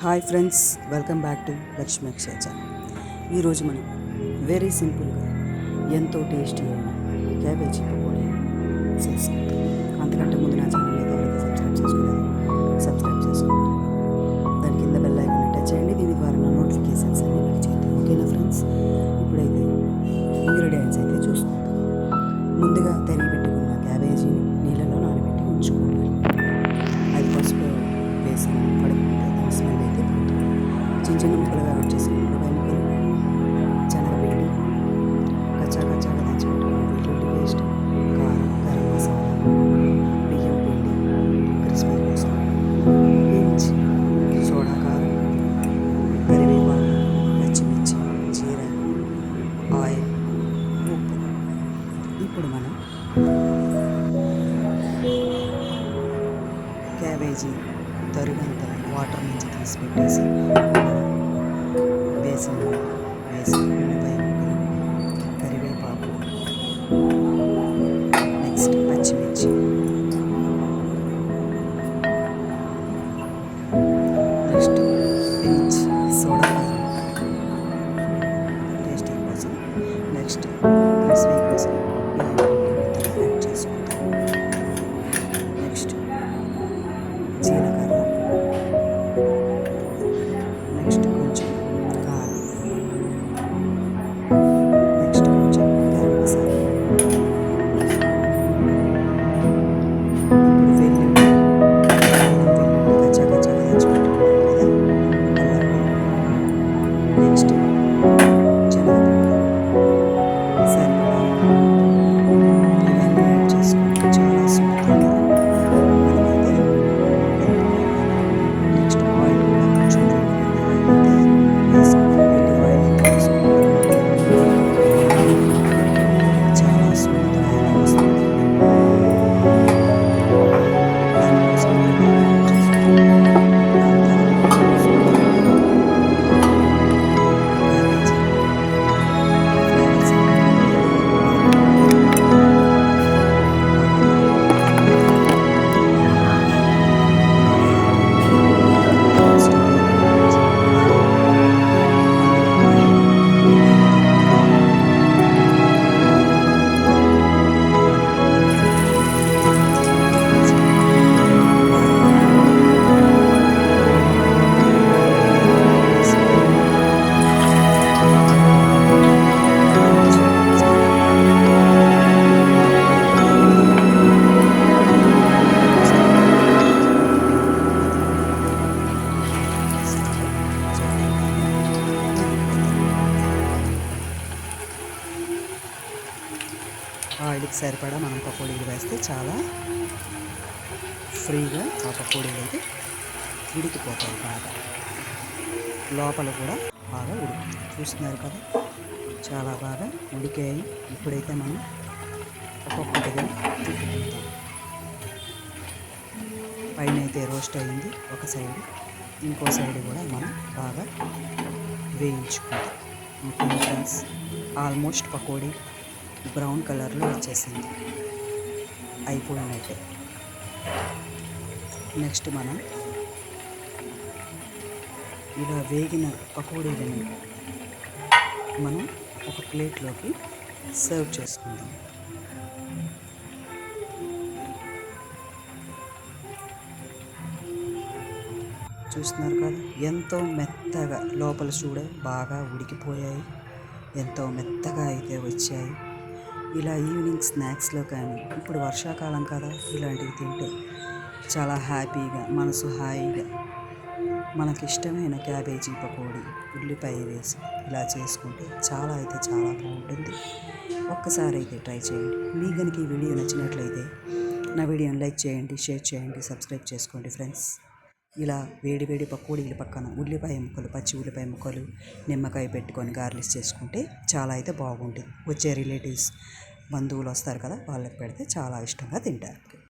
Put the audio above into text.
Hi friends, welcome back to Lakshmi Akshaya channel. ఈరోజు మనం very సింపుల్గా ఎంతో టేస్టీ అయిన క్యాబేజీ పకోడీ చేసుకుంటాం. అంతకంటే ముందు నా ఛానల్ అయితే ఎవరైతే సబ్స్క్రైబ్ చేసుకోలేదు సబ్స్క్రైబ్ చేసుకోండి. దాని కింద బెల్ ఐకాన్ టచ్ చేయండి. దీని ద్వారా నా నోటిఫికేషన్స్ అన్ని మీకు చేయండి. ఓకేనా ఫ్రెండ్స్? ఇప్పుడైతే ఇంగ్రీడియంట్స్ అయితే చూసుకుంటాం. ముందుగా తరిగి పెట్టుకున్న క్యాబేజీని నీళ్ళలో నానబెట్టి ఉంచుకోవాలి. అది పసుపు వేసి పడుకుంటే దాని స్మెల్ అయితే పోతుంది. చిన్న చిన్న ముక్కలుగా కట్ చేసుకుని ఉల్లిపాయ ముక్కలు, శనగపిండి, కచ్చాగా దంచి పెట్టుకున్న వెల్లుల్లి పేస్ట్, కారం, గరం మసాలా, బియ్యం పిండి, క్రిస్పీ కోసం వేయించి, సోడా కారం, కరివేపాకు, పచ్చిమిర్చి, జీరా, ఆయిల్, ఉప్పు. ఇప్పుడు మనం క్యాబేజీ తరుగంతా వాటర్ నుంచి తీసి పెట్టేసి వేసి ఉల్లిపాయ ముక్కలు, కరివేపాకు, నెక్స్ట్ పచ్చిమిర్చి, నెక్స్ట్ వేయించి సోడా టేస్టీ కోసం, నెక్స్ట్ క్రిస్పీ కోసం యాడ్ చేసుకుంటాం. నెక్స్ట్ జీలకర్ర, నెక్స్ట్ కొంచెం కారం, నెక్స్ట్ కొంచెం గరం మసాలా. ఇప్పుడు వెల్లుల్లి కచ్చాగా దంచుకుంటున్నాం కదా, అల్లం, నెక్స్ట్ శనగపిండి సరిపడా ఇవన్నీ యాడ్ చేసుకుంటాం. చాలా స్మూత్గా మనమైతే నెక్స్ట్ ఆయిల్ కూడా కొంచెం ఆయిల్ అయితే వేసుకుంటాం. ఆయిల్ అయితే వేసుకుంటాం. చాలా స్మూత్గా అయితే వస్తుంది. దానికోసం యాడ్ చేసుకుంటాం. ఆయిల్కి సరిపడా మనం పకోడీలు వేస్తే చాలా ఫ్రీగా ఆ పకోడీలు అయితే ఉడికిపోతాయి. బాగా లోపల కూడా బాగా ఉడుకుతుంది. చూస్తున్నారు కదా, చాలా బాగా ఉడికాయి. ఇప్పుడైతే మనం ఒక్కొక్కటిగా తిప్పుకుంటాం. పైన అయితే రోస్ట్ అయింది ఒక సైడ్, ఇంకో సైడ్ కూడా మనం బాగా వేయించుకుంటాం. Okay friends, almost pakodi brown కలర్లో వచ్చేసింది, అయిపోయినట్టే. నెక్స్ట్ మనం ఇలా వేగిన పకోడీలను మనం ఒక ప్లేట్లోకి సర్వ్ చేసుకుందాం. చూస్తున్నారు కదా, ఎంతో మెత్తగా లోపల చూడే బాగా ఉడికిపోయాయి. ఎంతో మెత్తగా అయితే వచ్చాయి. ఇలా ఈవినింగ్ స్నాక్స్లో కానీ, ఇప్పుడు వర్షాకాలం కదా, ఇలాంటివి తింటే చాలా హ్యాపీగా, మనసు హాయిగా మనకిష్టమైన క్యాబేజీ పకోడీ ఉల్లిపాయ వేసి ఇలా చేసుకుంటే చాలా అయితే చాలా బాగుంటుంది. ఒక్కసారి అయితే ట్రై చేయండి. మీకు కనుక ఈ వీడియో నచ్చినట్లయితే నా వీడియోని లైక్ చేయండి, షేర్ చేయండి, సబ్స్క్రైబ్ చేసుకోండి ఫ్రెండ్స్. ఇలా వేడి వేడి పకోడీల పక్కన ఉల్లిపాయ ముక్కలు, పచ్చి ఉల్లిపాయ ముక్కలు, నిమ్మకాయ పెట్టుకొని గార్లిష్ చేసుకుంటే చాలా అయితే బాగుంటుంది. వచ్చే రిలేటివ్స్, బంధువులు వస్తారు కదా, వాళ్ళకి పెడితే చాలా ఇష్టంగా తింటారు.